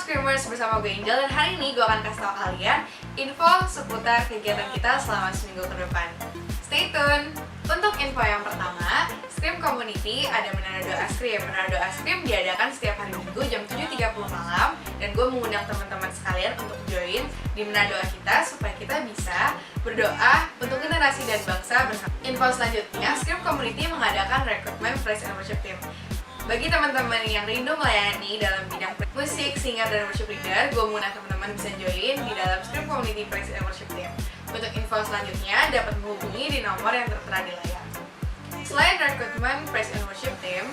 Screamers, bersama gue Angel, dan hari ini gue akan kasih tau kalian info seputar kegiatan kita selama seminggu ke depan. Stay tune! Untuk info yang pertama, Scream Community ada Menara Doa Scream. Menara Doa Scream diadakan setiap hari Minggu jam 7.30 malam, dan gue mengundang teman-teman sekalian untuk join di Menara Doa kita supaya kita bisa berdoa untuk generasi dan bangsa bersama. Info selanjutnya, Scream Community mengadakan rekrutmen Praise and Worship Team. Bagi teman-teman yang rindu melayani dalam bidang musik, singer, dan worship leader, gue mengundang teman-teman bisa join di dalam Scream Community Praise and Worship Team. Untuk info selanjutnya, dapat menghubungi di nomor yang tertera di layar. Selain rekrutmen Praise and Worship Team,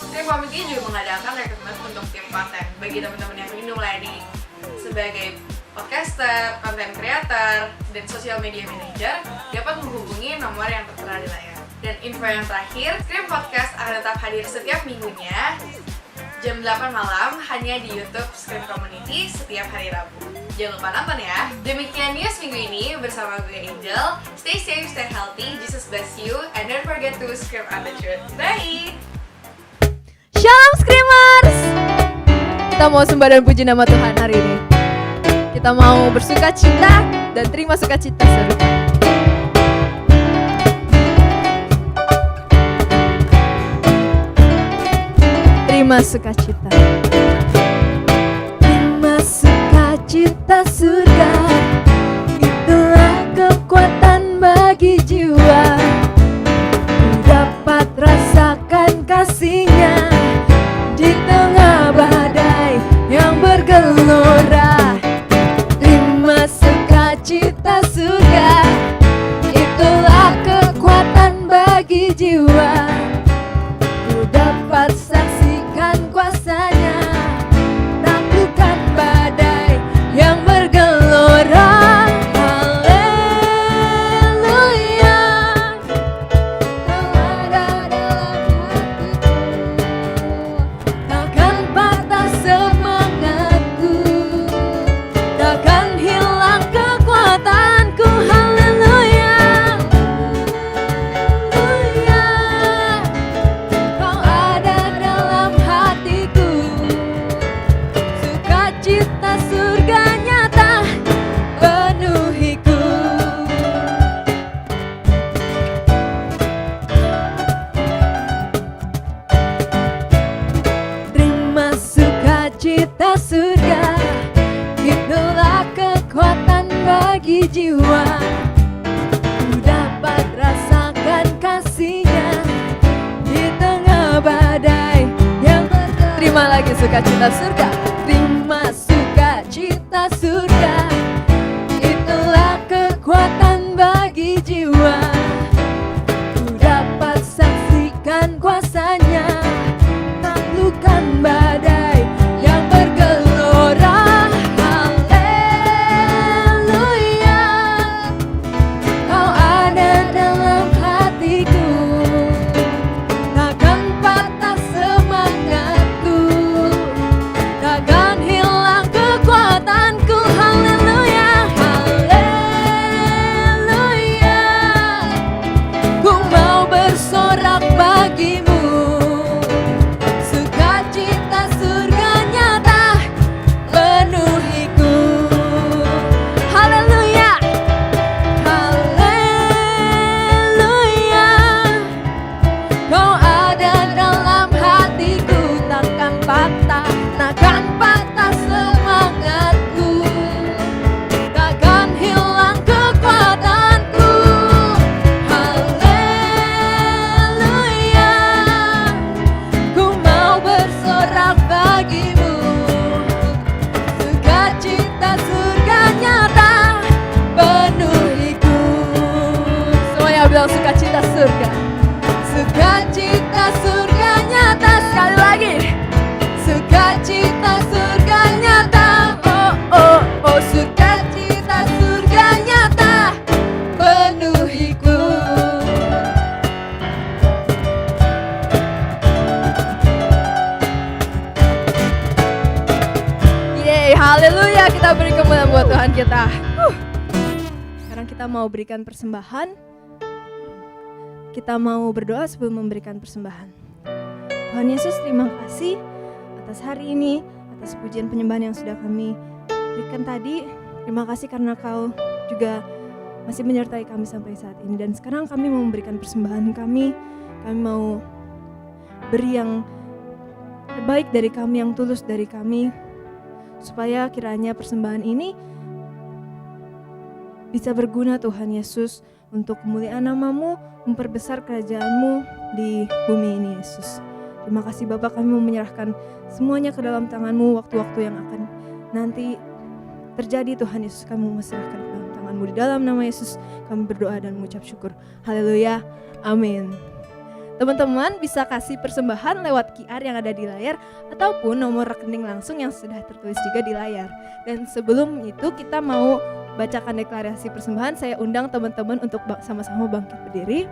Scream Community juga mengadakan rekrutmen untuk tim konten. Bagi teman-teman yang rindu melayani sebagai podcaster, content creator, dan social media manager, dapat menghubungi nomor yang tertera di layar. Dan info yang terakhir, Scream Podcast akan tetap hadir setiap minggunya jam 8 malam hanya di YouTube Scream Community setiap hari Rabu. Jangan lupa nonton ya. Demikian news minggu ini bersama gue Angel. Stay safe, stay healthy, Jesus bless you, and don't forget to scream out the truth. Bye! Shalom Screamers! Kita mau sembah dan puji nama Tuhan hari ini. Kita mau bersuka cita dan terima sukacita serupa. Terima sukacita. Terima sukacita surga, itulah kekuatan bagi jiwa. Ku dapat rasakan kasih-Nya di tengah badai yang bergelora. Terima sukacita surga, itulah kekuatan bagi jiwa. Ku dapat saksikan kuasa-Nya, taklukkan badai yang bergelora. Haleluya, Kau ada dalam hatiku, takkan patah semangatku, takkan hilang kekuatanku. Haleluya, haleluya, Kau ada dalam hatiku, sukacita surga nyata penuhiku. Terima sukacita surga, itulah kekuatan bagi jiwa. Ku dapat rasakan kasih-Nya di tengah badai yang bergelora. Terima lagi sukacita surga. Terima sukacita surga, itulah kekuatan bagi jiwa. Ku dapat saksikan kuasa-Nya, taklukkan badai yang bergelora. Haleluya, Kau ada dalam hatiku, takkan patah semangatku, takkan hilang kekuatanku. Haleluya, haleluya, ku mau bersorak bagimu, sukacita surga nyata penuhiku. Haleluya, haleluya, Kau ada dalam hatiku, takkan patah semangatku, takkan hilang kekuatanku. Haleluya, ku mau bersorak bagimu, sukacita surga nyata penuhiku. Semuanya bilang sukacita surga, sukacita surga nyata. Sekali lagi, sukacita surga nyata. Oh oh oh, sukacita surga nyata penuhiku. Yeay, haleluya, kita beri kemuliaan buat Tuhan kita. Sekarang kita mau berikan persembahan. Kita mau berdoa sebelum memberikan persembahan. Tuhan Yesus, terima kasih atas hari ini, atas pujian penyembahan yang sudah kami berikan tadi. Terima kasih karena Kau juga masih menyertai kami sampai saat ini. Dan sekarang kami mau memberikan persembahan kami. Kami mau beri yang terbaik dari kami, yang tulus dari kami, supaya kiranya persembahan ini bisa berguna Tuhan Yesus untuk kemuliaan nama-Mu, memperbesar kerajaan-Mu di bumi ini Yesus. Terima kasih Bapa, kami mau menyerahkan semuanya ke dalam tangan-Mu. Waktu-waktu yang akan nanti terjadi Tuhan Yesus, kami mau menyerahkan ke dalam tangan-Mu. Di dalam nama Yesus kami berdoa dan mengucap syukur. Haleluya, amin. Teman-teman bisa kasih persembahan lewat QR yang ada di layar ataupun nomor rekening langsung yang sudah tertulis juga di layar. Dan sebelum itu kita mau bacakan deklarasi persembahan. Saya undang teman-teman untuk sama-sama bangkit berdiri.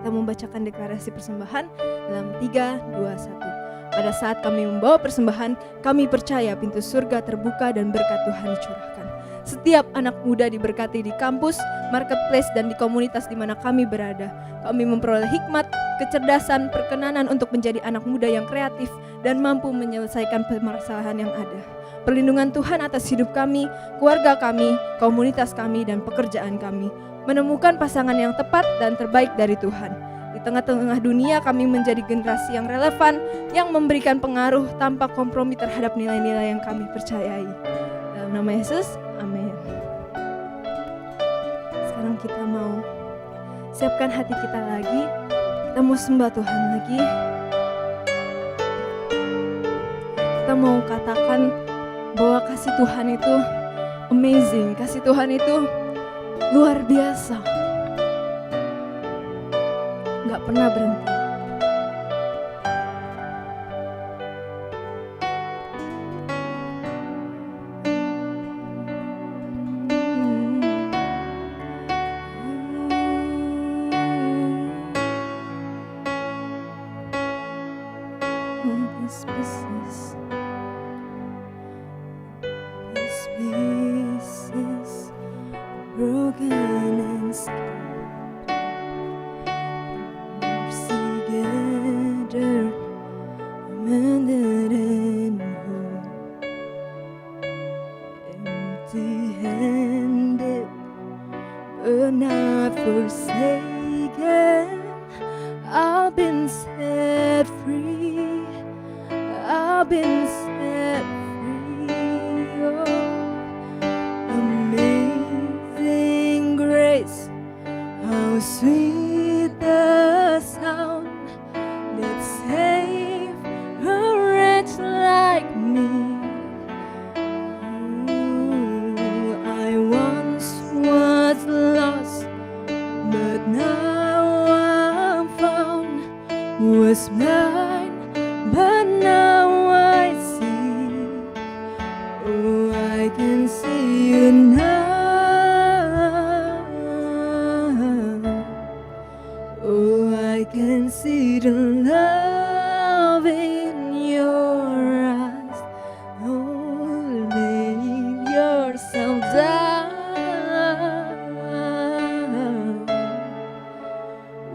Kita membacakan deklarasi persembahan dalam 3, 2, 1. Pada saat kami membawa persembahan, kami percaya pintu surga terbuka dan berkat Tuhan dicurahkan. Setiap anak muda diberkati di kampus, marketplace, dan di komunitas di mana kami berada. Kami memperoleh hikmat, kecerdasan, perkenanan untuk menjadi anak muda yang kreatif dan mampu menyelesaikan permasalahan yang ada. Perlindungan Tuhan atas hidup kami, keluarga kami, komunitas kami, dan pekerjaan kami. Menemukan pasangan yang tepat dan terbaik dari Tuhan. Di tengah-tengah dunia kami menjadi generasi yang relevan, yang memberikan pengaruh tanpa kompromi terhadap nilai-nilai yang kami percayai. Dalam nama Yesus, amin. Sekarang kita mau siapkan hati kita lagi. Kita mau sembah Tuhan lagi. Kita mau katakan bahwa kasih Tuhan itu amazing. Kasih Tuhan itu luar biasa. Gak pernah berhenti. This is broken and scared. Mercy gathered, mended and whole. Empty-handed, but not forsaken. I've been set free. I've been set free. Oh, amazing grace, how sweet the sound that saved a wretch like me. Ooh, I once was lost, but now I'm found. Was blind, but now I see. Oh, I can see you now. Oh, I can see the love in your eyes. Oh, lay yourself down,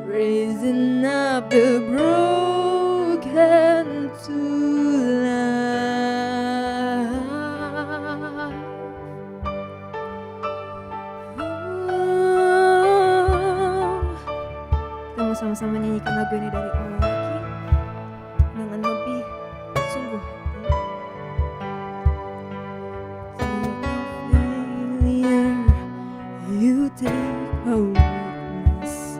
raising up the broken to life. Kita mau sama-sama nyanyikan lagu ini dari awal lagi dengan lebih sungguh hati. Take a failure, you take a weakness.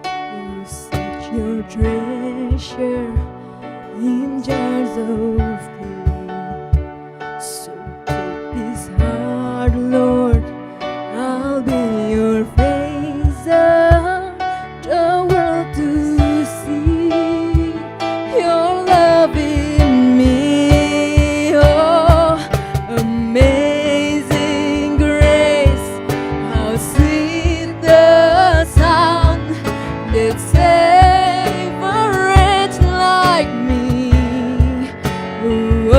You set your treasure in jars of clay. So take this heart, Lord, I'll be your face, the world to see your love in me. Oh, amazing grace, how sweet the sound that saved a wretch like me. Oh,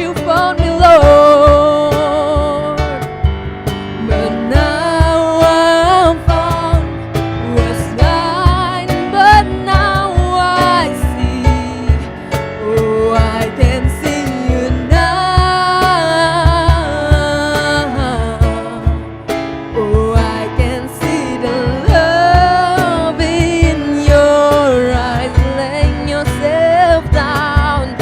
you found me, Lord. But now I'm found, was blind, but now I see. Oh, I can see you now. Oh, I can see the love in your eyes. Laying yourself down,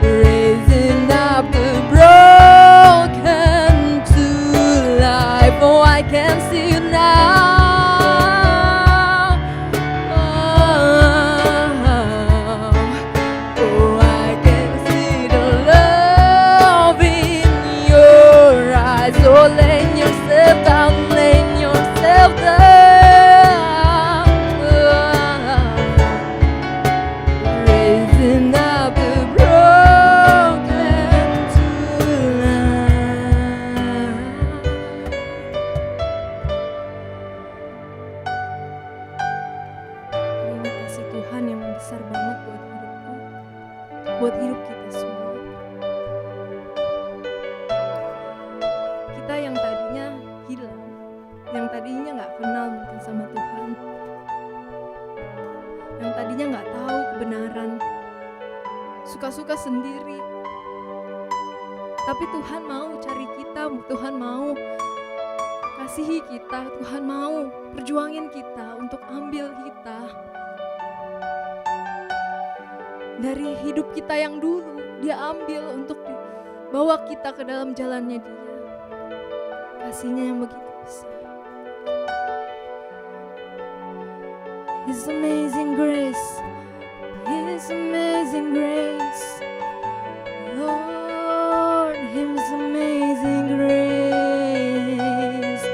raising up the broken to life. Oh, I can see you now. Oh, I can see the love in your eyes. Oh, laying yourself down, laying yourself down, raising up the broken to life. Terima kasih Tuhan yang besar banget buat hidupku, buat hidup kita semua. Kita yang tadinya hilang, yang tadinya gak kenal mungkin sama Tuhan, yang tadinya gak tahu kebenaran, suka-suka sendiri. Tapi Tuhan mau cari kita, Tuhan mau kasihi kita, Tuhan mau perjuangin kita untuk ambil kita dari hidup kita yang dulu. Dia ambil untuk bawa kita ke dalam jalannya Dia. Kasihnya yang begitu besar. His amazing grace, His amazing grace, Lord, His amazing grace.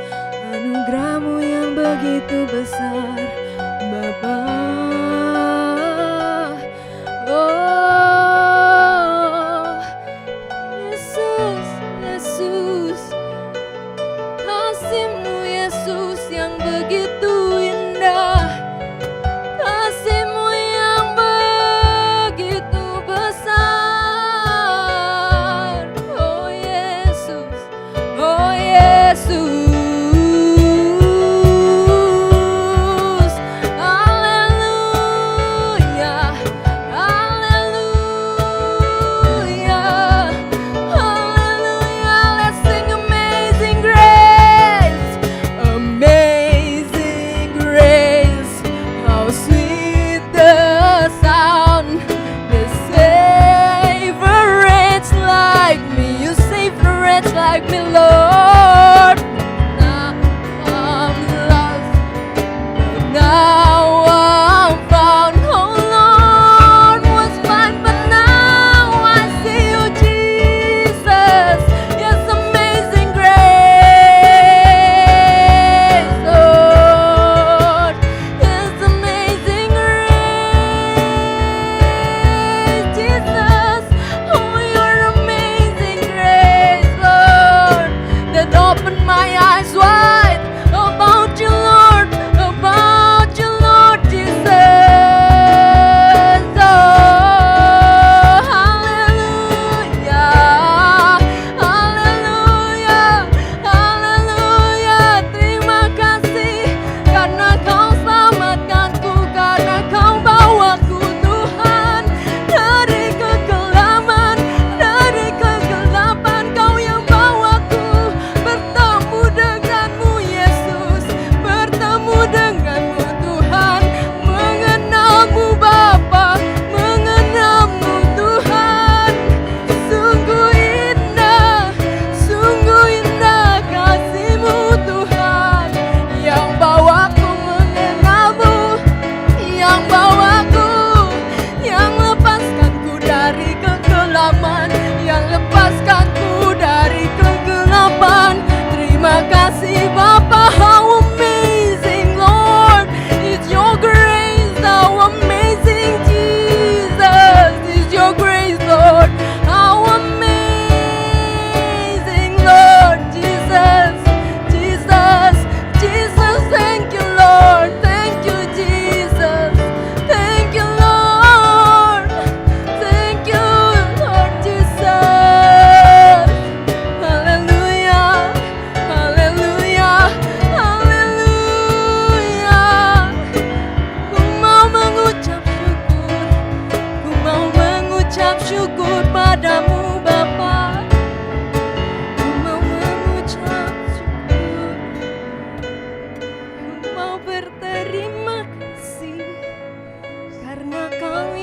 Anugerah-Mu yang begitu besar, Bapa. Oh, Yesus, Yesus, kasih-Mu Yesus yang begitu indah, kasih-Mu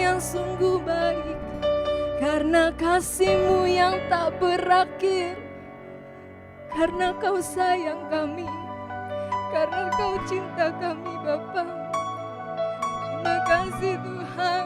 yang sungguh baik, karena kasih-Mu yang tak berakhir, karena Kau sayang kami, karena Kau cinta kami Bapa. Terima kasih Tuhan,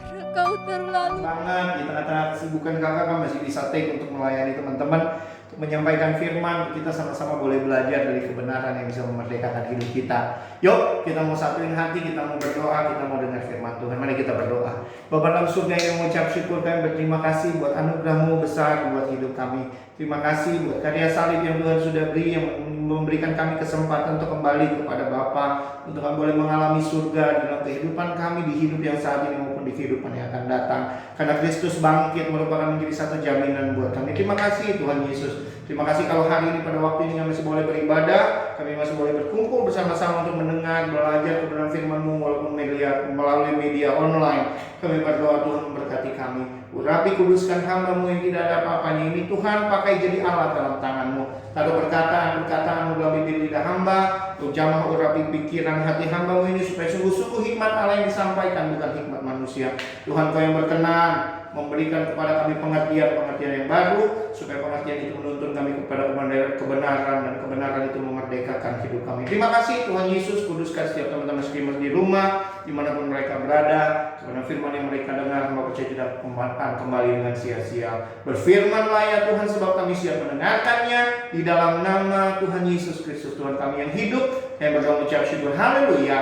karena Kau terlalu banget di tengah-tengah kesibukan kakak kan masih bisa take untuk melayani teman-teman, untuk menyampaikan firman. Kita sama-sama boleh belajar dari kebenaran yang bisa memerdekakan hidup kita. Yuk kita mau satuin hati, kita mau berdoa, kita mau dengar firman Tuhan. Mari kita berdoa. Bapa dalam surga yang mengucap syukur, kami berterima kasih buat anugerah-Mu besar buat hidup kami. Terima kasih buat karya salib yang Tuhan sudah beri, yang memberikan kami kesempatan untuk kembali kepada Bapa, untuk kami boleh mengalami surga dalam kehidupan kami, di hidup yang saat ini maupun di kehidupan yang akan datang. Karena Kristus bangkit merupakan menjadi satu jaminan buat kami. Terima kasih Tuhan Yesus. Terima kasih kalau hari ini pada waktu ini kami masih boleh beribadah, kami masih boleh berkumpul bersama-sama untuk mendengar, belajar kebenaran firman-Mu walaupun melalui media online. Kami berdoa Tuhan memberkati kami. Urapi kuduskan hamba-Mu yang tidak ada apa-apanya ini Tuhan, pakai jadi alat dalam tangan-Mu. Lalu perkataan-perkataan melalui bibir lidah hamba, untuk jamah urapi pikiran hati hamba-Mu ini supaya sungguh-sungguh hikmat Allah yang disampaikan, bukan hikmat manusia. Tuhan Kau yang berkenan memberikan kepada kami pengertian-pengertian yang baru, supaya pengertian itu menuntun kami kepada kebenaran, dan kebenaran itu memerdekakan hidup kami. Terima kasih Tuhan Yesus. Kuduskan setiap teman-teman streamers di rumah, dimanapun mereka berada. Karena firman yang mereka dengar, hamba percaya tidak akan kembali dengan sia-sia. Berfirmanlah ya Tuhan, sebab kami siap mendengarkannya. Di dalam nama Tuhan Yesus Kristus Tuhan kami yang hidup, yang berdoa mengucap syukur. Haleluya.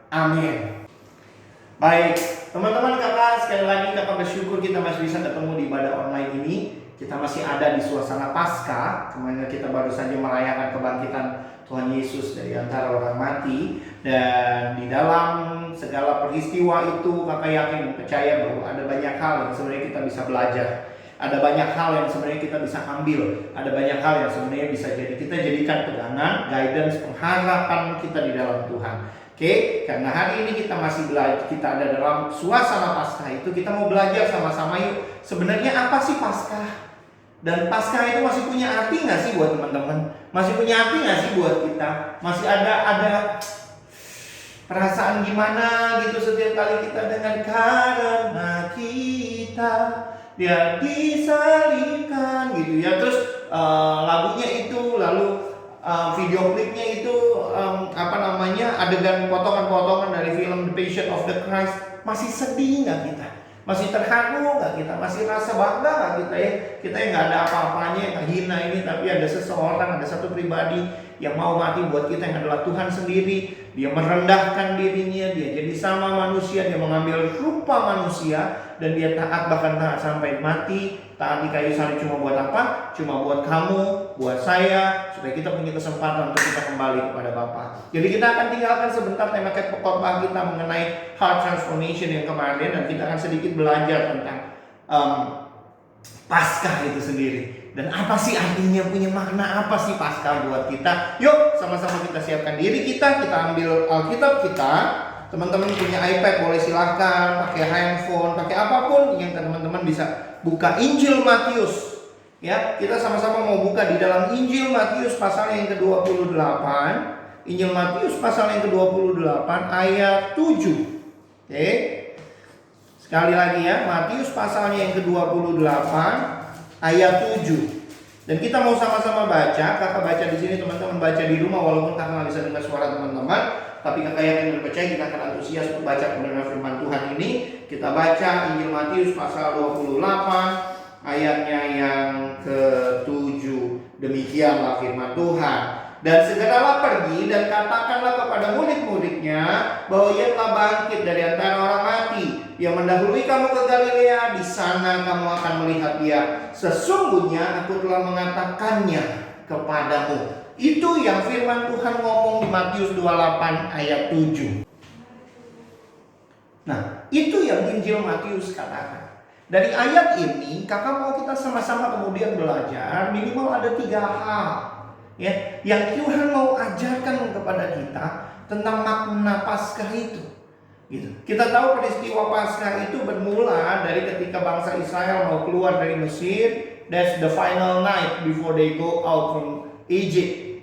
Amin. Baik, teman-teman kakak, sekali lagi kakak bersyukur kita masih bisa ketemu di ibadah online ini. Kita masih ada di suasana Paskah. Kemarin kita baru saja merayakan kebangkitan Tuhan Yesus dari antara orang mati. Dan di dalam segala peristiwa itu kakak yakin dan percaya bahwa ada banyak hal yang sebenarnya kita bisa belajar. Ada banyak hal yang sebenarnya kita bisa ambil. Ada banyak hal yang sebenarnya bisa jadi kita jadikan pegangan, guidance, pengharapan kita di dalam Tuhan. Oke, karena hari ini kita masih belajar, kita ada dalam suasana Paskah itu, kita mau belajar sama-sama yuk. Sebenarnya apa sih Paskah? Dan Paskah itu masih punya arti nggak sih buat teman-teman? Masih punya arti nggak sih buat kita? Masih ada perasaan gimana gitu setiap kali kita dengar karena kita dia disalibkan gitu ya. Terus lagunya itu, lalu video klipnya itu adegan potongan-potongan dari film The Passion of the Christ. Masih sedih nggak kita? Masih terharu nggak kita? Masih rasa bangga nggak kita ya? Kita yang nggak ada apa-apanya, yang hina ini, tapi ada seseorang, ada satu pribadi yang mau mati buat kita, yang adalah Tuhan sendiri. Dia merendahkan dirinya, dia jadi sama manusia, dia mengambil rupa manusia, dan dia taat, bahkan taat sampai mati. Taat di kayu salib cuma buat apa? Cuma buat kamu, buat saya, supaya kita punya kesempatan untuk kita kembali kepada Bapa. Jadi kita akan tinggalkan sebentar tema khotbah kita mengenai heart transformation yang kemarin, dan kita akan sedikit belajar tentang Paskah itu sendiri. Dan apa sih artinya, punya makna apa sih Paskah buat kita? Yuk sama-sama kita siapkan diri kita ambil Alkitab kita. Teman-teman punya iPad boleh silahkan, pakai handphone, pakai apapun yang teman-teman bisa buka Injil Matius. Ya, kita sama-sama mau buka di dalam Injil Matius pasal yang ke-28. Injil Matius pasal yang ke-28 ayat 7. Oke. Sekali lagi ya, Matius pasalnya yang ke-28 ayat 7. Dan kita mau sama-sama baca. Kakak baca di sini, teman-teman baca di rumah walaupun kakak nggak bisa dengar suara teman-teman. Tapi kakak yakin dan percaya kita akan antusias untuk baca kebenaran firman Tuhan ini. Kita baca Injil Matius pasal 28 ayatnya yang ke-7. Demikianlah firman Tuhan. Dan segeralah pergi dan katakanlah kepada murid-muridnya bahwa ia telah bangkit dari antara orang mati. Ia mendahului kamu ke Galilea, di sana kamu akan melihat dia. Sesungguhnya aku telah mengatakannya kepadamu. Itu yang firman Tuhan ngomong di Matius 28 ayat 7. Nah, itu yang Injil Matius katakan. Dari ayat ini, kakak mau kita sama-sama kemudian belajar minimal ada 3 hal ya, yang Tuhan mau ajarkan kepada kita tentang makna Paskah itu. Gitu. Kita tahu peristiwa Paskah itu bermula dari ketika bangsa Israel mau keluar dari Mesir. That's the final night before they go out from Egypt.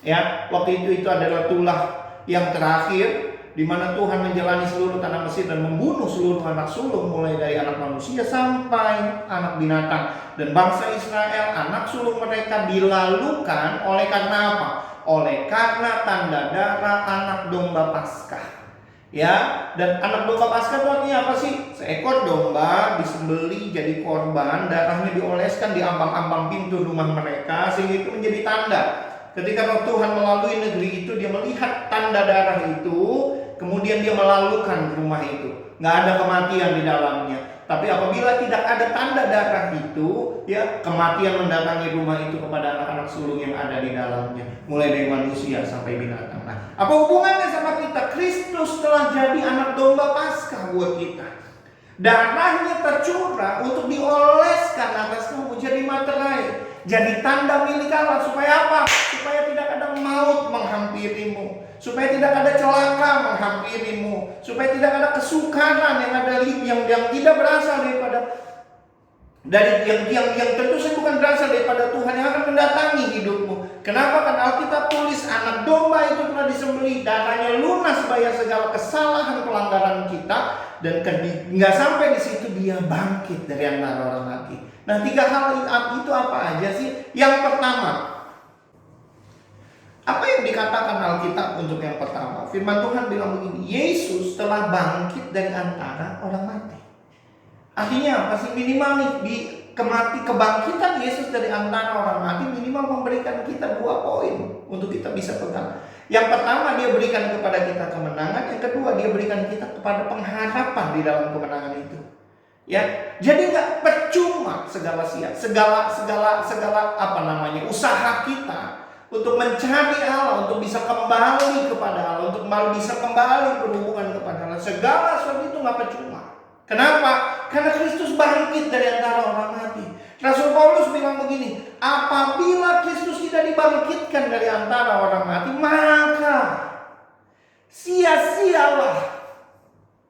Ya, waktu itu adalah tulah yang terakhir, di mana Tuhan menjalani seluruh tanah Mesir dan membunuh seluruh anak sulung, mulai dari anak manusia sampai anak binatang. Dan bangsa Israel, anak sulung mereka dilalukan oleh karena apa? Oleh karena tanda darah anak domba Paskah. Ya, dan anak domba Paskah itu artinya apa sih? Seekor domba disembeli jadi korban, darahnya dioleskan di ambang-ambang pintu rumah mereka, sehingga itu menjadi tanda. Ketika Tuhan melalui negeri itu, dia melihat tanda darah itu, kemudian dia melalukan rumah itu. Nggak ada kematian di dalamnya. Tapi apabila tidak ada tanda darah itu, ya kematian mendatangi rumah itu kepada anak-anak sulung yang ada di dalamnya, mulai dari manusia sampai binatang. Nah, apa hubungannya sama kita? Kristus telah jadi anak domba Paskah buat kita. Darahnya tercurah untuk dioleskan atas kamu jadi materai, jadi tanda milik Allah. Supaya apa? Supaya tidak ada maut menghampirimu, supaya tidak ada celaka menghampirimu, supaya tidak ada kesukaran yang ada yang tidak berasal yang tentu saja bukan berasal daripada Tuhan, yang akan mendatangi hidupmu. Kenapa? Kan Alkitab tulis anak domba itu telah disembelih, darahnya lunas bayar segala kesalahan pelanggaran kita, dan nggak sampai di situ, dia bangkit dari antara orang mati. Nah, 3 hal itu apa aja sih? Yang pertama, apa yang dikatakan Alkitab untuk yang pertama? Firman Tuhan bilang begini, Yesus telah bangkit dari antara orang mati. Artinya apa sih? Minimal nih di kebangkitan Yesus dari antara orang mati minimal memberikan kita 2 poin untuk kita bisa pegang. Yang pertama, dia berikan kepada kita kemenangan. Yang kedua, dia berikan kita kepada pengharapan di dalam kemenangan itu. Ya, jadi nggak percuma segala usaha kita untuk mencari Allah, untuk bisa kembali kepada Allah, untuk bisa kembali berhubungan kepada Allah. Segala sesuatu itu nggak percuma. Kenapa? Karena Kristus bangkit dari antara orang mati. Rasul Paulus bilang begini, apabila Kristus tidak dibangkitkan dari antara orang mati, maka sia-sialah.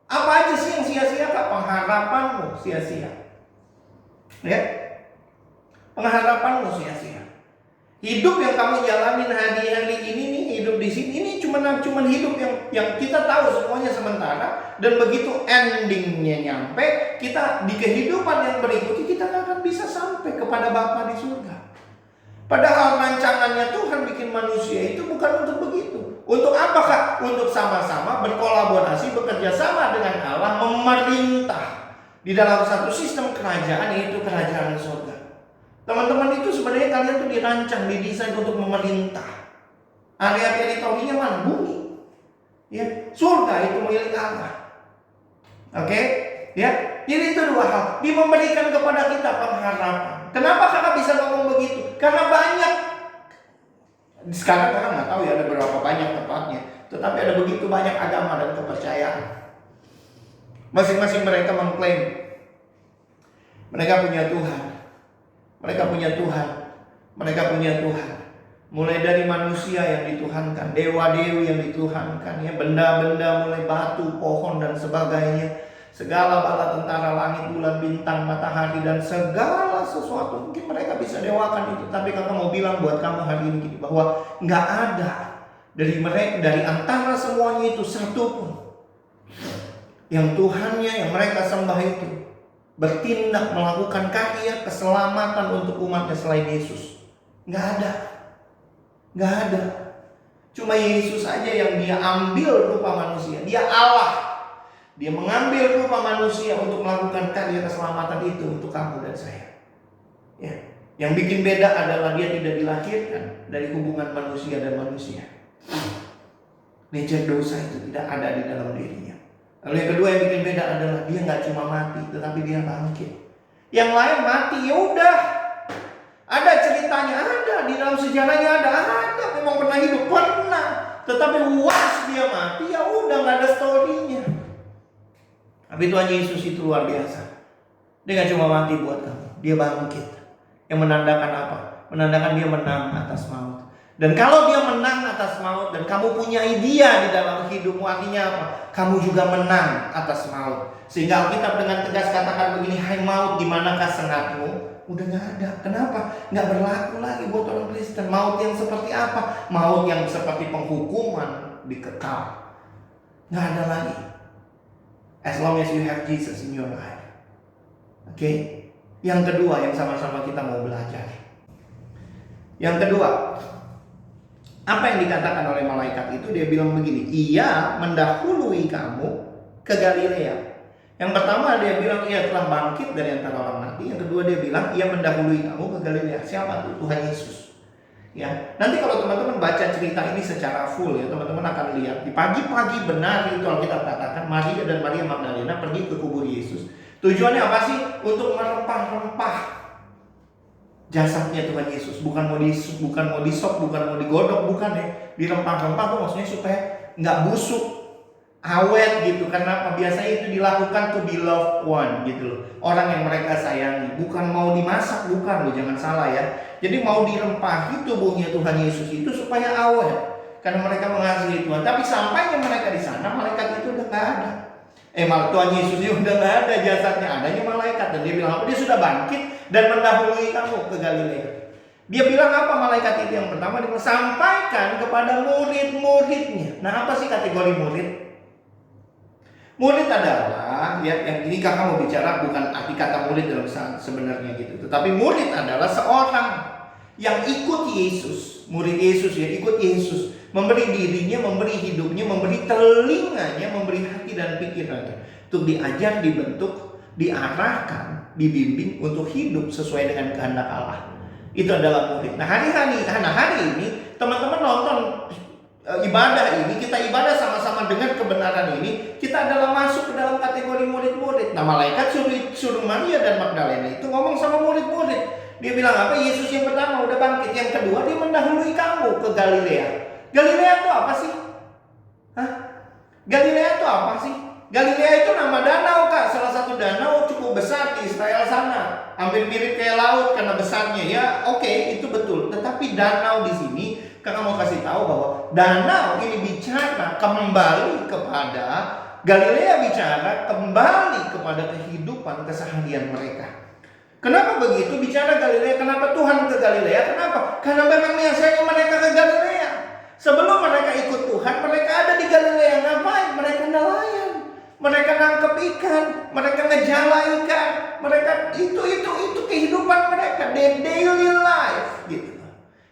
Apa aja sih yang sia-sia? Pengharapanmu sia-sia. Ya, pengharapanmu sia-sia. Hidup yang kamu jalanin hari-hari ini nih, hidup di sini ini cuma hidup yang kita tahu semuanya sementara, dan begitu endingnya nyampe, kita di kehidupan yang berikutnya kita gak akan bisa sampai kepada Bapa di surga. Padahal rancangannya Tuhan bikin manusia itu bukan untuk begitu. Untuk apakah? Untuk sama-sama berkolaborasi, bekerja sama dengan Allah, memerintah di dalam satu sistem kerajaan, yaitu kerajaan surga. Teman-teman, itu sebenarnya kalian tuh dirancang, didesain untuk memerintah. Area teritorinya mana? Bumi. Ya, surga itu milik Allah. Oke? Ya, jadi itu 2 hal. Dia memberikan kepada kita pengharapan. Kenapa kakak bisa ngomong begitu? Karena banyak. Sekarang kakak nggak tahu ya ada berapa banyak tepatnya, tetapi ada begitu banyak agama dan kepercayaan. Masing-masing mereka mengklaim mereka punya Tuhan. Mereka punya Tuhan. Mereka punya Tuhan. Mulai dari manusia yang dituhankan, dewa-dewi yang dituhankan, ya, benda-benda mulai batu, pohon dan sebagainya. Segala bala tentara langit, bulan, bintang, matahari dan segala sesuatu. Mungkin mereka bisa dewakan itu, tapi kakak mau bilang buat kamu hari ini bahwa nggak ada dari antara semuanya itu satu pun yang Tuhannya yang mereka sembah itu bertindak melakukan karya keselamatan untuk umatnya selain Yesus. Nggak ada. Cuma Yesus aja yang dia ambil rupa manusia. Dia Allah. Dia mengambil rupa manusia untuk melakukan karya keselamatan itu untuk kamu dan saya. Ya. Yang bikin beda adalah dia tidak dilahirkan dari hubungan manusia dan manusia. Nature dosa itu tidak ada di dalam dirinya. Lalu yang kedua yang bikin beda adalah dia nggak cuma mati, tetapi dia bangkit. Yang lain mati, ya udah. Ada ceritanya, ada di dalam sejarahnya, ada memang pernah hidup, pernah. Tetapi once dia mati, ya udah nggak ada storynya. Tapi Tuhan Yesus itu luar biasa. Dia nggak cuma mati buat kamu, dia bangkit. Yang menandakan apa? Menandakan dia menang atas maut. Dan kalau dia menang atas maut dan kamu punya dia di dalam hidupmu, artinya apa? Kamu juga menang atas maut. Sehingga Alkitab dengan tegas katakan begini, hai maut, di manakah sengatmu? Udah gak ada. Kenapa? Gak berlaku lagi buat orang Kristen. Maut yang seperti apa? Maut yang seperti penghukuman dikekal. Nggak ada lagi. As long as you have Jesus in your life. Oke? Yang kedua yang sama-sama kita mau belajar. Yang kedua, apa yang dikatakan oleh malaikat itu? Dia bilang begini, ia mendahului kamu ke Galilea. Yang pertama dia bilang ia telah bangkit dari antara orang mati. Yang kedua dia bilang ia mendahului kamu ke Galilea. Siapa tuh? Tuhan Yesus. Ya, nanti kalau teman-teman baca cerita ini secara full ya, teman-teman akan lihat di pagi-pagi benar itu Alkitab katakan Maria dan Maria Magdalena pergi ke kubur Yesus. Tujuannya apa sih? Untuk merempah-rempah jasadnya Tuhan Yesus. Bukan mau disop, bukan mau digodok, bukan ya. Dirempah-rempah tuh maksudnya supaya nggak busuk, awet gitu. Karena apa? Biasanya itu dilakukan to the loved one gitu loh. Orang yang mereka sayangi. Bukan mau dimasak, bukan loh, jangan salah ya. Jadi mau dirempahi tubuhnya Tuhan Yesus itu supaya awet. Karena mereka mengasihi Tuhan. Tapi sampainya mereka di sana, malaikat itu udah nggak ada. Tuhan Yesusnya udah nggak ada, jasadnya adanya malaikat. Dan dia bilang apa? Dia sudah bangkit dan mendahului kamu ke Galilea. Dia bilang apa malaikat itu? Yang pertama dia bilang, sampaikan kepada murid-muridnya. Nah, apa sih kategori murid? Murid adalah, ya, yang ini kakak mau bicara bukan arti kata murid dalam sebenarnya gitu. Tetapi murid adalah seorang yang ikut Yesus. Murid Yesus ya, ikut Yesus. Memberi dirinya, memberi hidupnya, memberi telinganya, memberi hati dan pikirannya. Untuk diajar, dibentuk, diarahkan, dibimbing untuk hidup sesuai dengan kehendak Allah. Itu adalah murid. Nah hari ini teman-teman nonton ibadah ini, kita ibadah sama-sama dengan kebenaran ini, kita adalah masuk ke dalam kategori murid-murid. Nah malaikat suruh Maria dan Magdalena itu ngomong sama murid-murid. Dia bilang apa? Yesus yang pertama udah bangkit, yang kedua dia mendahului kamu ke Galilea. Galilea itu apa sih? Hah? Galilea itu apa sih? Galilea itu nama danau kak, salah satu danau cukup besar di Israel sana, hampir mirip kayak laut karena besarnya ya. Oke, itu betul. Tetapi danau di sini, kakak mau kasih tahu bahwa danau ini bicara kembali kepada Galilea, bicara kembali kepada kehidupan keseharian mereka. Kenapa begitu? Bicara Galilea, kenapa Tuhan ke Galilea? Kenapa? Karena memang biasanya mereka ke Galilea. Sebelum mereka ikut Tuhan, mereka ada di Galilea. Ngapain? Mereka nelayan. Mereka nangkep ikan, mereka ngejala ikan, mereka itu kehidupan mereka, their daily life gitu.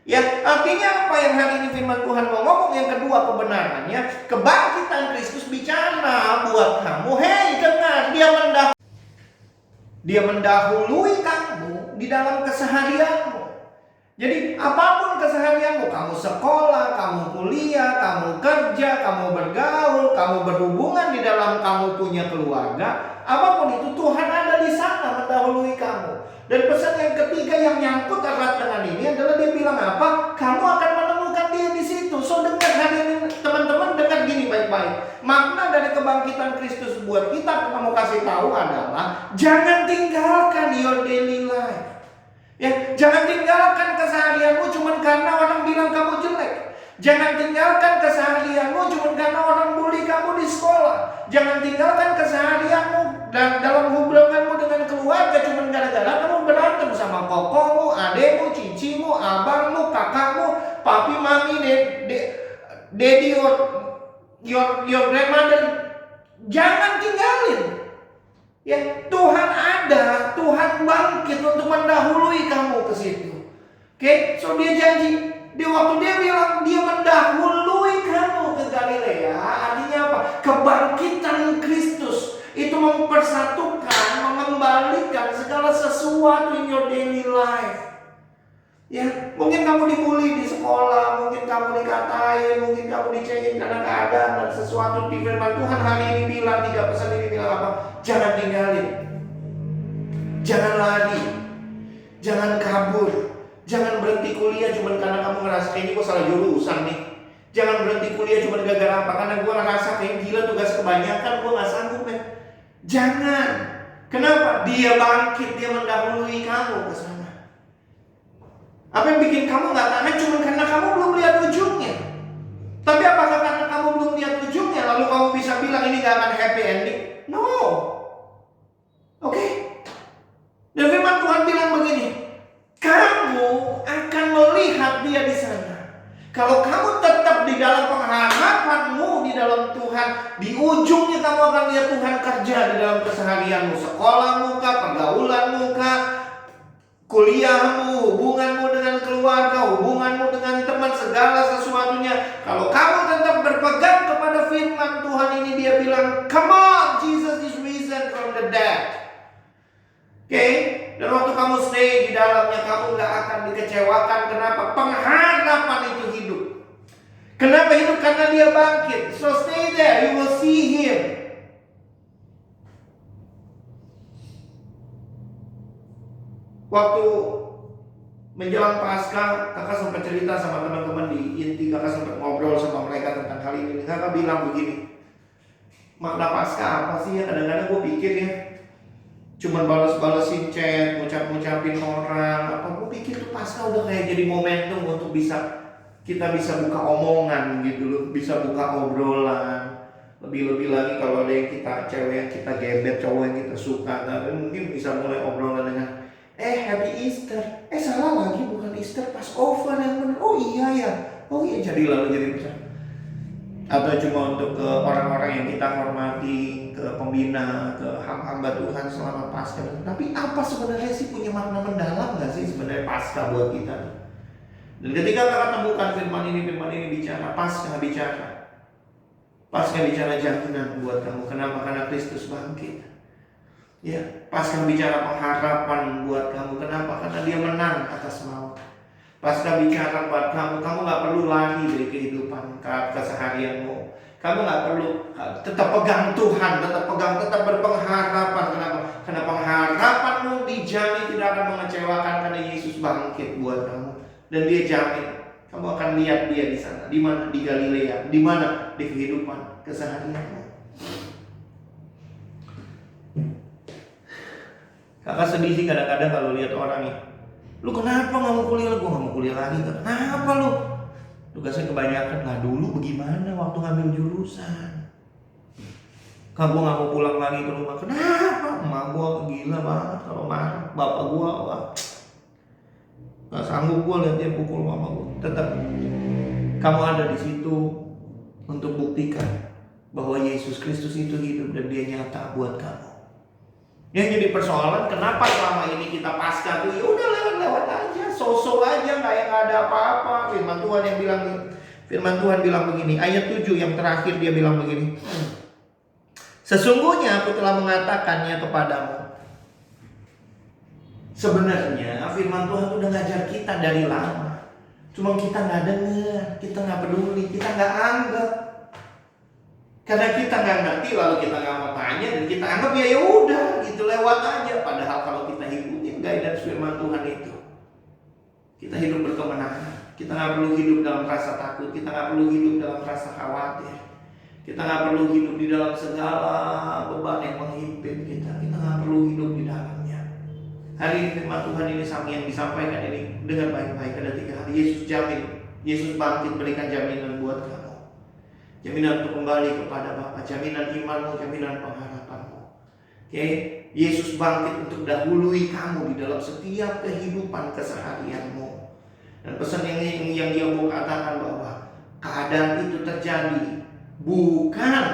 Ya, artinya apa yang hari ini firman Tuhan mau ngomong? Yang kedua kebenarannya, kebangkitan Kristus bicara buat kamu. Hei, dengar, dia mendahului kamu di dalam keseharianmu. Jadi apapun keseharianmu, kamu sekolah, kamu kuliah, kamu kerja, kamu bergaul, kamu berhubungan di dalam kamu punya keluarga, apapun itu Tuhan ada di sana mendahului kamu. Dan pesan yang ketiga yang nyangkut erat dengan ini adalah dia bilang apa? Kamu akan menemukan dia di situ. So dengar hari ini teman-teman, dengar gini baik-baik. Makna dari kebangkitan Kristus buat kita mau kasih tahu adalah jangan tinggalkan your daily life. Ya, jangan tinggalkan keseharianmu cuma karena orang bilang kamu jelek. Jangan tinggalkan keseharianmu cuma karena orang bully kamu di sekolah. Jangan tinggalkan keseharianmu dan dalam hubunganmu dengan keluarga cuma gara-gara kamu berantem sama kokomu, adekmu, cicimu, abangmu, kakakmu, papi, mami, daddy, your grandmother. Jangan tinggalin. Ya, Tuhan ada, Tuhan bangkit untuk mendahului kamu ke situ. Oke, so dia janji, waktu dia bilang dia mendahului kamu ke Galilea, artinya apa? Kebangkitan Kristus itu mempersatukan, mengembalikan segala sesuatu in your daily life. Ya, mungkin kamu dibully di sekolah, mungkin kamu dikatain, mungkin kamu dicengin karena keadaan dan sesuatu. Di firman Tuhan hari ini bilang, 3 pesan ini bilang apa? Jangan tinggalin, jangan lari, jangan kabur, jangan berhenti kuliah cuma karena kamu ngerasa kayak ini gue salah jurusan nih. Jangan berhenti kuliah cuma gara-gara apa? Karena gue ngerasa kayak gila tugas kebanyakan, gue gak sanggup ya. Jangan. Kenapa? Dia bangkit, dia mendahului kamu ke sana. Apa yang bikin kamu gak tahan cuma karena kamu belum lihat ujungnya. Tapi apakah karena kamu belum lihat ujungnya lalu kamu bisa bilang ini gak akan happy ending? No. Oke. Dan firman Tuhan bilang begini, kamu akan melihat dia di sana. Kalau kamu tetap di dalam pengharapanmu di dalam Tuhan, di keseharianmu, sekolahmu kah, pergaulanmu kah, kuliahmu, hubunganmu dengan keluarga, hubunganmu dengan teman, segala sesuatunya. Kalau kamu tetap berpegang kepada firman Tuhan ini, dia bilang, come on, Jesus is risen from the dead. Oke? Dan waktu kamu stay di dalamnya, kamu gak akan dikecewakan. Kenapa? Pengharapan itu hidup. Kenapa hidup? Karena dia bangkit. So stay there, you will see him. Waktu menjelang Paskah, kakak sempat cerita sama teman-teman di inti, kakak sempat ngobrol sama mereka tentang hal ini. Kakak bilang begini, makna Paskah apa sih ya? Kadang-kadang gue pikir ya, cuman balas-balasin chat, ngucapin orang, apa gue pikir tuh Paskah udah kayak jadi momentum untuk kita bisa buka omongan gitu loh, bisa buka obrolan. Lebih-lebih lagi kalau ada yang cewek yang kita gebet, cowok yang kita suka, nah, mungkin bisa mulai obrolan dengan Happy Easter. Salah lagi, bukan Easter, Passover yang benar. Oh iya ya. Oh iya, jadi lalu jadi besar. Atau cuma untuk ke orang-orang yang kita hormati, ke pembina, ke hamba Tuhan selama Paskah. Tapi apa sebenarnya sih, punya makna mendalam nggak sih sebenarnya Paskah buat kita? Dan ketika kita temukan firman ini bicara Paskah, bicara jaminan buat kamu. Kenapa? Karena Kristus bangkit. Ya, Paskah bicara pengharapan buat kamu. Kenapa? Karena dia menang atas maut. Paskah bicara buat kamu nggak perlu lari dari kehidupan keseharianmu. Kamu nggak perlu, tetap pegang Tuhan, tetap berpengharapan. Kenapa? Karena pengharapanmu dijamin tidak akan mengecewakan, karena Yesus bangkit buat kamu. Dan dia jamin kamu akan lihat dia di sana. Di mana? Di Galilea. Di mana? Di kehidupan keseharianmu. Kakak sedih sih kadang-kadang kalau lihat orang nih, lu kenapa nggak mau kuliah? Gue nggak mau kuliah lagi. Kenapa lu? Tugasnya kebanyakan. Nah dulu bagaimana waktu ngambil jurusan? Kamu nggak mau pulang lagi ke rumah. Kenapa? Emak gue gila banget kalau marah. Bapak gue nggak sanggup gue lihat dia pukul mama gue. Tetap kamu ada di situ untuk buktikan bahwa Yesus Kristus itu hidup dan dia nyata buat kamu. Yang jadi persoalan, kenapa selama ini kita Paskah tuh ya udah lewat aja, so-so aja, kayak nggak ada apa-apa. Firman Tuhan bilang begini, ayat 7 yang terakhir dia bilang begini. Sesungguhnya aku telah mengatakannya kepadamu. Sebenarnya firman Tuhan tuh udah ngajar kita dari lama. Cuma kita nggak dengar, kita nggak peduli, kita nggak anggap. Karena kita nggak ngerti, lalu kita nggak mau tanya, dan kita anggap ya udah gitu, lewat aja. Padahal kalau kita ikutin guidance firman Tuhan itu, kita hidup berkemenangan. Kita nggak perlu hidup dalam rasa takut, kita nggak perlu hidup dalam rasa khawatir, kita nggak perlu hidup di dalam segala beban yang menghimpit kita. Kita nggak perlu hidup di dalamnya. Hari ini firman Tuhan ini yang disampaikan ini dengan baik-baik. Ada 3 hal. Yesus jamin, Yesus bangkit berikan jaminan buat kamu. Jaminan untuk kembali kepada Bapa, jaminan imanmu, jaminan pengharapanmu. Oke, Yesus bangkit untuk dahului kamu di dalam setiap kehidupan keseharianmu. Dan pesan yang dia mau katakan bahwa keadaan itu terjadi bukan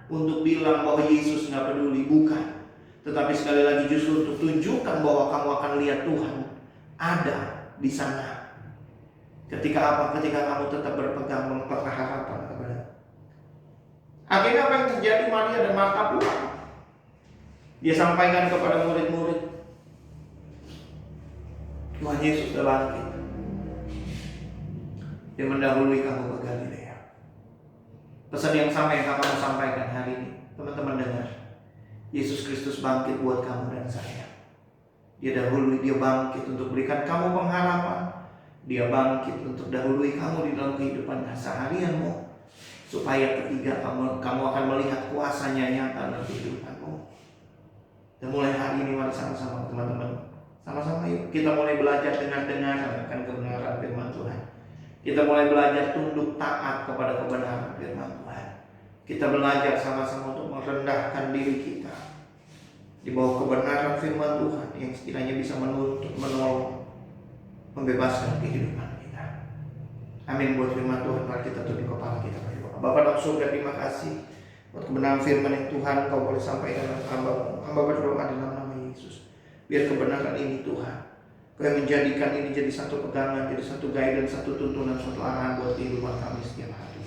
untuk bilang bahwa Yesus nggak peduli, bukan. Tetapi sekali lagi justru untuk tunjukkan bahwa kamu akan lihat Tuhan ada di sana. Ketika apa? Ketika kamu tetap berpegang pengharapan kepada. Akhirnya apa yang terjadi? Maria dan Marta pulang. Dia sampaikan kepada murid-murid, Tuhan Yesus telah bangkit. Dia mendahului kamu ke Galilea. Pesan yang sama yang kamu sampaikan hari ini, teman-teman dengar. Yesus Kristus bangkit buat kamu dan saya. Dia dahului, dia bangkit untuk berikan kamu pengharapan. Dia bangkit untuk dahului kamu di dalam kehidupan seharianmu. Supaya ketiga kamu akan melihat kuasanya nyata dalam kehidupanmu. Dan mulai hari ini mari sama-sama teman-teman, sama-sama yuk kita mulai belajar dengar-dengar akan kebenaran firman Tuhan. Kita mulai belajar tunduk taat kepada kebenaran firman Tuhan. Kita belajar sama-sama untuk merendahkan diri kita di bawah kebenaran firman Tuhan yang sekiranya bisa menuntut, menolong, membebaskan kehidupan kita. Amin. Buat firman Tuhan, mari kita tunduk kepala kita. Bapa dalam surga, terima kasih Buat kebenaran firman yang Tuhan Kau boleh sampaikan dalam hamba-Mu. Hamba berdoa dalam nama Yesus. Biar kebenaran ini Tuhan, Kau yang menjadikan ini jadi satu pegangan, jadi satu guidance, satu tuntunan, satu arahan buat kehidupan kami setiap hari.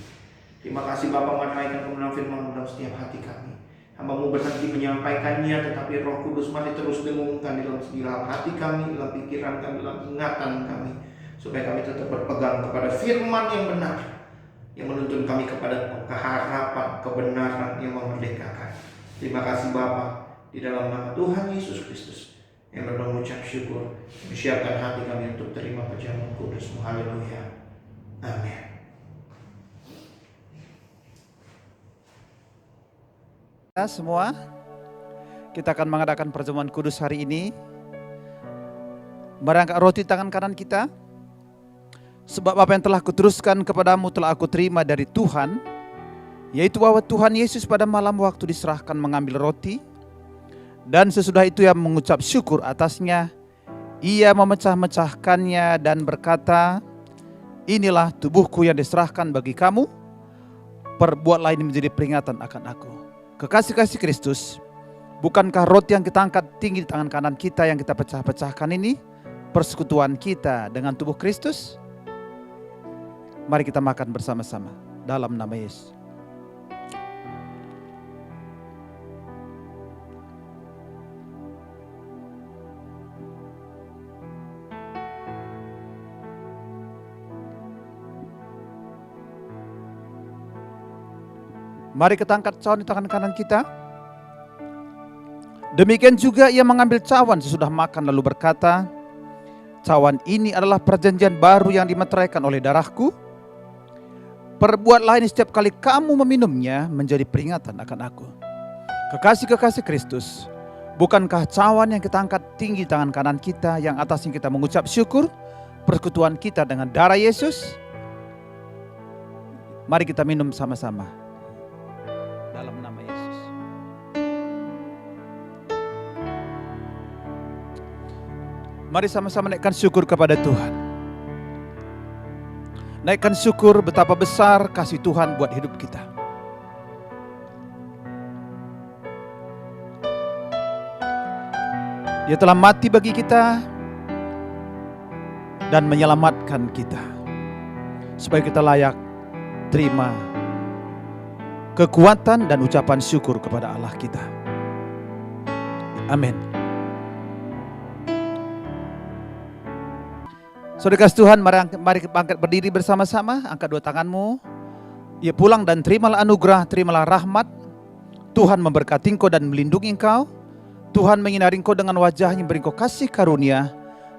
Terima kasih Bapa menaikkan kebenaran firman dalam setiap hati kami. Hamba-Mu berhenti menyampaikannya, tetapi Roh Kudus mari terus dengungkan dalam hati kami, dalam pikiran kami, dalam ingatan kami, supaya kami tetap berpegang kepada firman yang benar, yang menuntun kami kepada keharapan, kebenaran yang memerdekakan. Terima kasih Bapa, di dalam nama Tuhan Yesus Kristus yang berdoa mengucap syukur, menyiapkan hati kami untuk terima perjamuan kudus-Mu. Haleluya. Amin. Semua, kita akan mengadakan perjamuan kudus hari ini. Mari angkat roti tangan kanan kita. Sebab apa yang telah kuteruskan kepadamu telah aku terima dari Tuhan, yaitu bahwa Tuhan Yesus pada malam waktu diserahkan mengambil roti, dan sesudah itu ia mengucap syukur atasnya, ia memecah-mecahkannya dan berkata, inilah tubuhku yang diserahkan bagi kamu, perbuatlah ini menjadi peringatan akan aku. Kekasih-kasih Kristus, bukankah roti yang kita angkat tinggi di tangan kanan kita yang kita pecah-pecahkan ini persekutuan kita dengan tubuh Kristus? Mari kita makan bersama-sama dalam nama Yesus. Mari kita angkat cawan di tangan kanan kita. Demikian juga ia mengambil cawan sesudah makan lalu berkata, cawan ini adalah perjanjian baru yang dimeteraikan oleh darahku. Perbuatlah ini setiap kali kamu meminumnya menjadi peringatan akan aku. Kekasih-kekasih Kristus, bukankah cawan yang kita angkat tinggi tangan kanan kita yang atasnya kita mengucap syukur persekutuan kita dengan darah Yesus? Mari kita minum sama-sama dalam nama Yesus. Mari sama-sama naikkan syukur kepada Tuhan. Naikkan syukur betapa besar kasih Tuhan buat hidup kita. Dia telah mati bagi kita dan menyelamatkan kita, supaya kita layak terima kekuatan dan ucapan syukur kepada Allah kita. Amin. Saudara kasih Tuhan, mari angkat berdiri bersama-sama, angkat dua tanganmu. Ya, pulang dan terimalah anugerah, terimalah rahmat. Tuhan memberkati engkau dan melindungi engkau. Tuhan menyinari engkau dengan wajahnya, memberi engkau kasih karunia.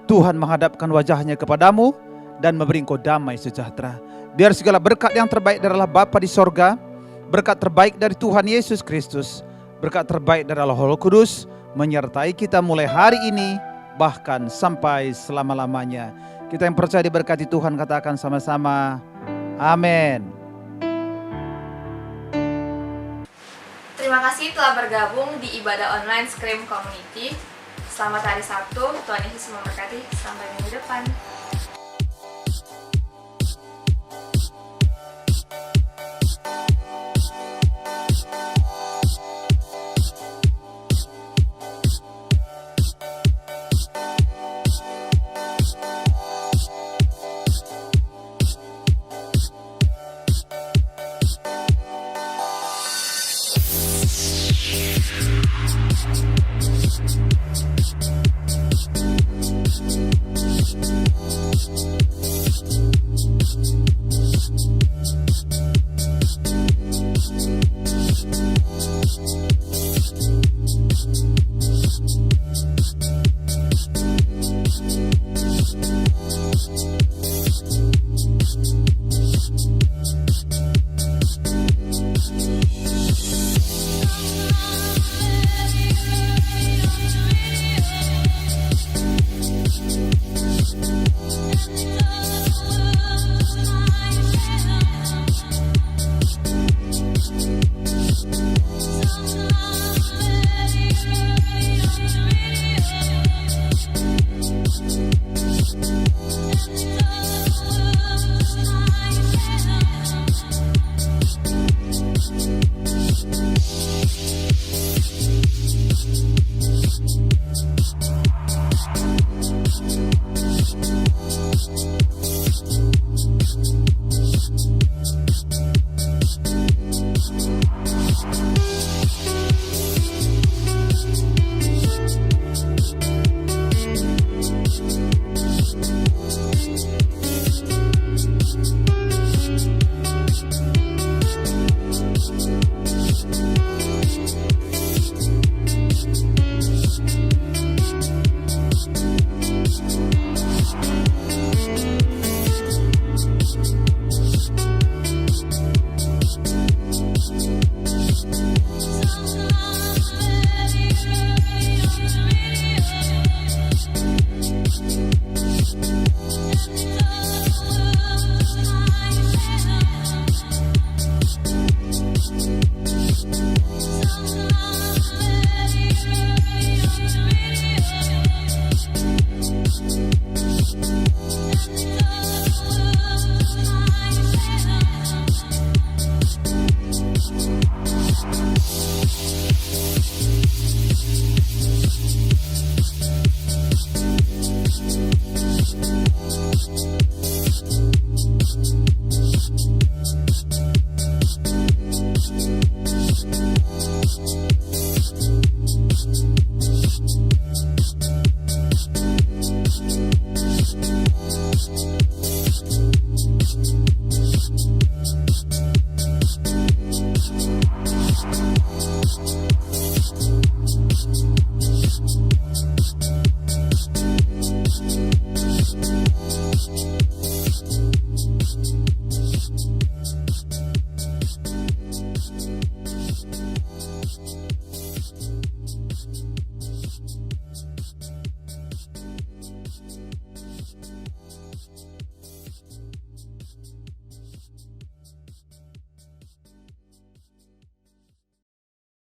Tuhan menghadapkan wajahnya kepadamu dan memberi engkau damai sejahtera. Biar segala berkat yang terbaik dari Allah Bapa di sorga, berkat terbaik dari Tuhan Yesus Kristus, berkat terbaik dari Allah Roh Kudus menyertai kita mulai hari ini bahkan sampai selama-lamanya. Kita yang percaya diberkati Tuhan katakan sama-sama amin. Terima kasih telah bergabung di ibadah online Scream Community. Selamat hari Sabtu, Tuhan Yesus memberkati. Sampai minggu depan.